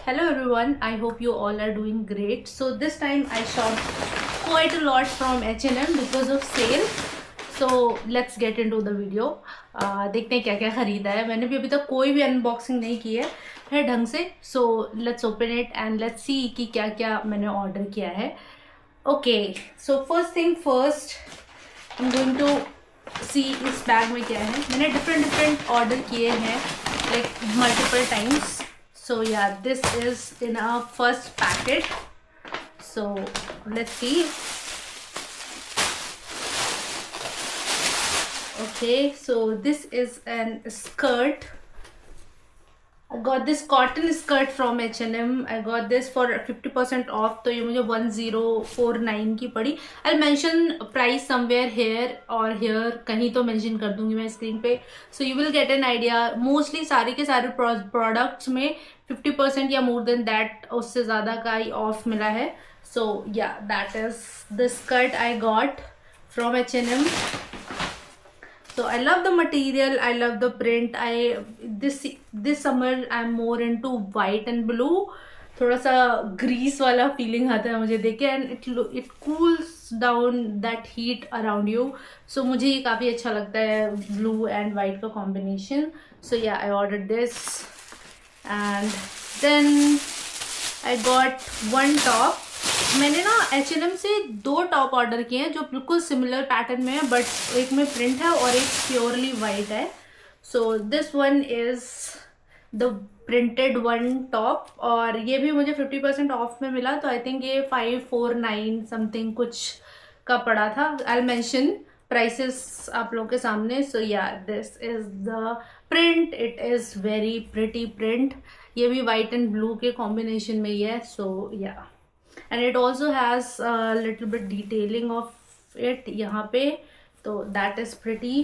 Hello everyone, I hope you all are doing great. So this time I shopped quite a lot from H&M because of sale. So let's get into the video. देखते हैं क्या क्या खरीदा है. मैंने भी अभी तक कोई भी अनबॉक्सिंग नहीं की है ढंग से. So let's open it and let's see कि क्या क्या मैंने ऑर्डर किया है. Okay, so first thing first, I'm going to see इस बैग में क्या है. मैंने different ऑर्डर किए हैं like multiple times. So yeah, this is in our first packet. So let's see. Okay, so this is an skirt. I got this cotton skirt from H&M. I got this for 50% off. तो ये मुझे 1049 की पड़ी. I'll mention price somewhere here or here. कहीं तो mention कर दूंगी मैं स्क्रीन पे. So you will get an idea. Mostly सारे के सारे products में 50% या more than that उससे ज़्यादा का ही off मिला है. So yeah, that is the skirt I got from H&M. So I love the material, I love the print. This summer I'm more into white and blue. थोड़ा सा grease वाला feeling आता है मुझे देख के, and it cools down that heat around you. So मुझे ये काफ़ी अच्छा लगता है blue and white का combination. So yeah, I ordered this, and then I got one top. मैंने ना H&M से 2 टॉप ऑर्डर किए हैं जो बिल्कुल सिमिलर पैटर्न में है, बट एक में प्रिंट है और एक प्योरली वाइट है. So this one is the printed one top, और ये भी मुझे 50% ऑफ में मिला. तो आई थिंक ये 549 समथिंग कुछ का पड़ा था. आई मेंशन प्राइसेस आप लोगों के सामने. सो yeah, this is the print. It is very pretty print. ये भी वाइट एंड ब्लू के कॉम्बिनेशन में ही है. सो या, and it also has a little bit detailing of it यहाँ पे, तो that is pretty.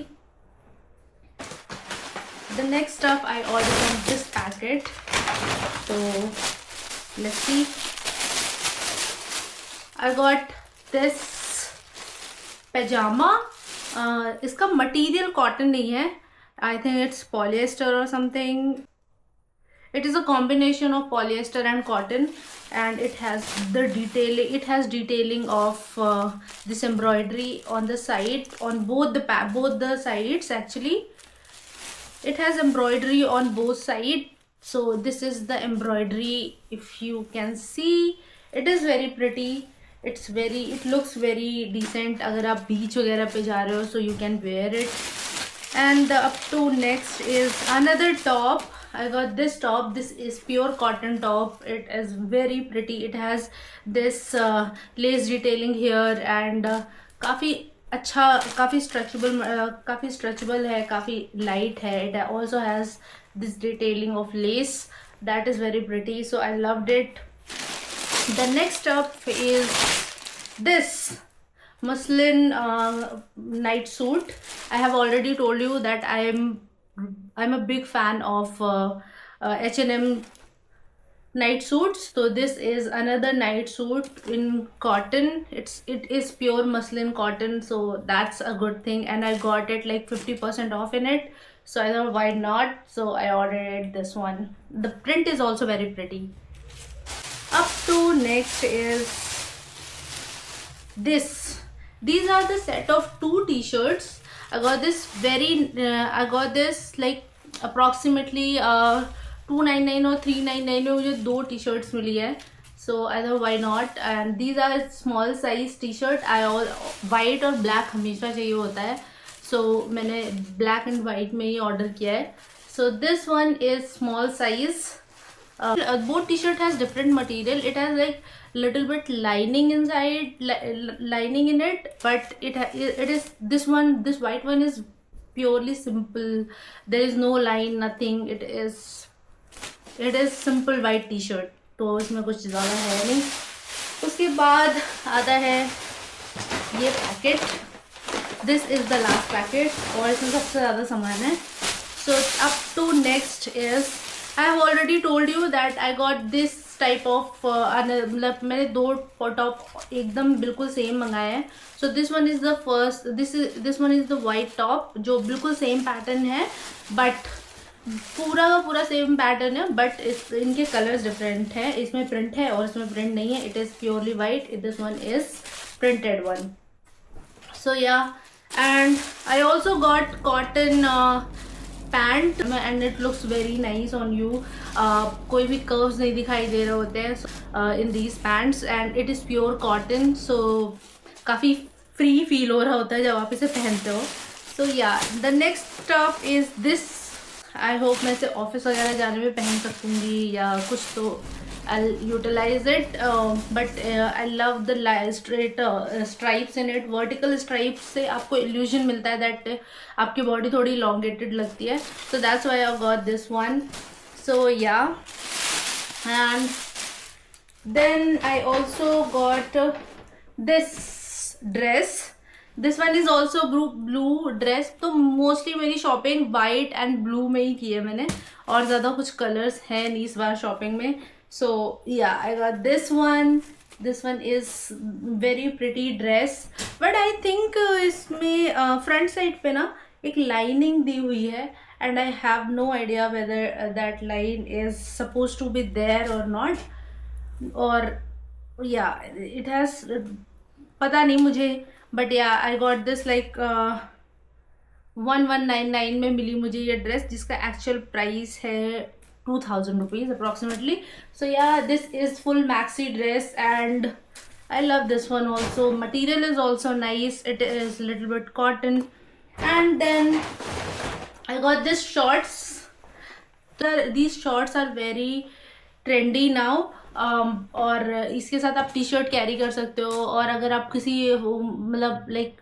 The next stuff I ordered from this packet, so let's see. I got this pajama. इसका material cotton नहीं है. I think it's polyester or something. It is a combination of polyester and cotton, and it has the detailing. It has detailing of this embroidery on the side, on both the sides. Actually, it has embroidery on both sides. So this is the embroidery. If you can see, it is very pretty. It looks very decent. अगर आप beach वगैरह पे जा रहे हो, so you can wear it. And up to next is another top. I got this top. This is pure cotton top. It is very pretty. It has this lace detailing here, and काफ़ी अच्छा, काफ़ी stretchable है, काफ़ी light है. It also has this detailing of lace that is very pretty. So I loved it. The next up is this muslin night suit. I have already told you that I'm a big fan of H&M night suits. So this is another night suit in cotton. It is pure muslin cotton, so that's a good thing. And I got it like 50% off in it. So I thought, why not? So I ordered this one. The print is also very pretty. Up to next is this. These are the set of 2 t-shirts. I got this like approximately 299 or 399 में मुझे 2 t-shirts मिली है. So I thought, why not? And these are small size t-shirt. white और black हमेशा चाहिए होता है. So मैंने black and white में ही order किया है. So this one is small size. Both t-shirt has different material. It has like little bit lining inside, lining in it, but it is this white one is purely simple. There is no line, nothing. It is simple white t-shirt. तो इसमें कुछ ज़्यादा है नहीं. उसके बाद आता है ये packet. This is the last packet, और इसमें सबसे ज़्यादा सामान है. So up to next is, I have already told you that I got this type of मतलब मैंने 2 टॉप एकदम बिल्कुल सेम मंगाए हैं. So this one is the white top जो बिल्कुल सेम पैटर्न है, बट पूरा का पूरा सेम पैटर्न है बट इनके कलर्स डिफरेंट है. इसमें प्रिंट है और इसमें प्रिंट नहीं है. It is purely white. This one is printed one. So yeah, and I also got cotton pant and it looks very nice on you. कोई भी curves नहीं दिखाई दे रहे होते हैं in these pants and it is pure cotton, so काफ़ी free feel हो रहा होता है जब आप इसे पहनते हो. So yeah, the next stuff is this. I hope मैं इसे ऑफिस वगैरह जाने में पहन सकूँगी या कुछ, तो I'll utilize it, but I love the straight stripes in it. Vertical stripes से आपको illusion मिलता है that आपकी body थोड़ी elongated लगती है. So that's why I got this one. So yeah, and then I also got this dress. This one is also blue dress. तो mostly मेरी shopping white and blue में ही की है मैंने, और ज़्यादा कुछ colors हैं नहीं इस बार shopping में. So yeah, I got this one. This one is very pretty dress, but I think इसमें front side पे ना एक lining दी हुई है and I have no idea whether that line is supposed to be there or not, or yeah, it has पता नहीं मुझे, but yeah, I got this like 1199 में मिली मुझे ये ड्रेस, जिसका एक्चुअल प्राइस है 2000 rupees approximately. So yeah, this is full maxi dress and I love this one also. Material is also nice. It is a little bit cotton. And then I got this shorts. These shorts are very trendy now. और इसके साथ आप T shirt carry कर सकते हो, और अगर आप किसी मतलब लाइक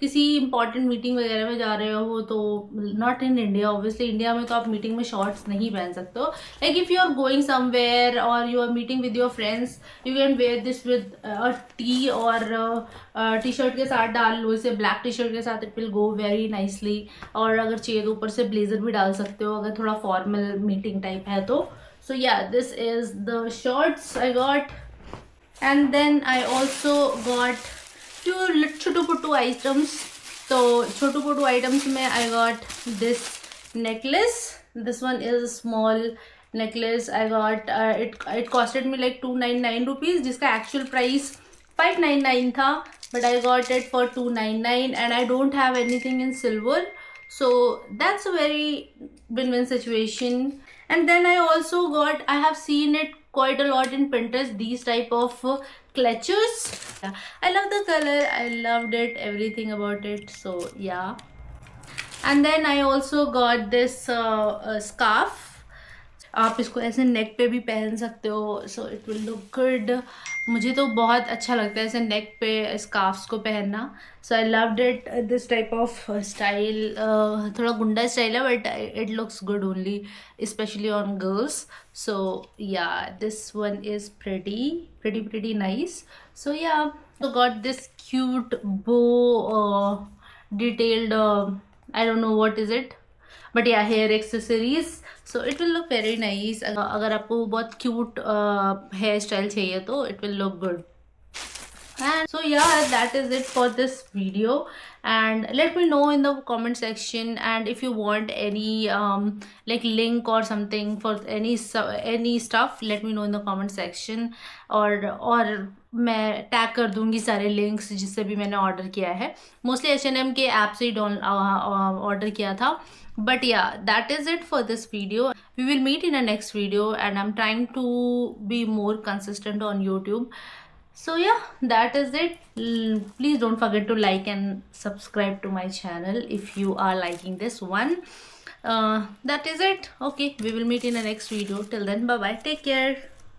किसी इंपॉर्टेंट मीटिंग वगैरह में जा रहे हो, तो not in India obviously, India में तो आप मीटिंग में शॉर्ट्स नहीं पहन सकते हो. Like if you are going somewhere और you are meeting with your friends, you can wear this with a T, और टी शर्ट के साथ डाल लो इसे, ब्लैक टी शर्ट के साथ it will go very nicely. और अगर चाहिए तो ऊपर से ब्लेजर भी डाल सकते हो अगर थोड़ा फॉर्मल मीटिंग टाइप है तो. So yeah, this is the shorts I got, and then I also got few Chhotu पोटू items. तो छोटू पोटू items में I got this necklace. This one is a small necklace. I got it costed me like 299 rupees, जिसका actual price 599 था, but I got it for 299 and I don't have anything in silver, so that's a very win-win situation. And then I also got, I have seen it quite a lot in Pinterest, these type of clutches. I love the color, I loved it, everything about it, so yeah. And then I also got this scarf. आप इसको ऐसे नेक पे भी पहन सकते हो, so it will look good. मुझे तो बहुत अच्छा लगता है ऐसे नेक पे स्कार्फ्स को पहनना, so I loved it. This type of style थोड़ा गुंडा स्टाइल है, but it looks good only specially on girls. So yeah, this one is pretty nice. So yeah, so got this cute bow detailed I don't know what is it, but yeah, hair accessories. So it will look very nice. अगर आपको बहुत cute hair style चाहिए तो it will look good. And so yeah, that is it for this video, and let me know in the comment section, and if you want any like link or something for any stuff, let me know in the comment section, और मैं tag कर दूंगी सारे links जिससे भी मैंने order किया है. मोस्टली H&M के ऐप से ही ऑर्डर किया था. But yeah, that is it for this video. We will meet in a next video, and I'm trying to be more consistent on YouTube. So yeah, that is it. Please don't forget to like and subscribe to my channel if you are liking this one. That is it. Okay, we will meet in the next video. Till then, bye bye, take care.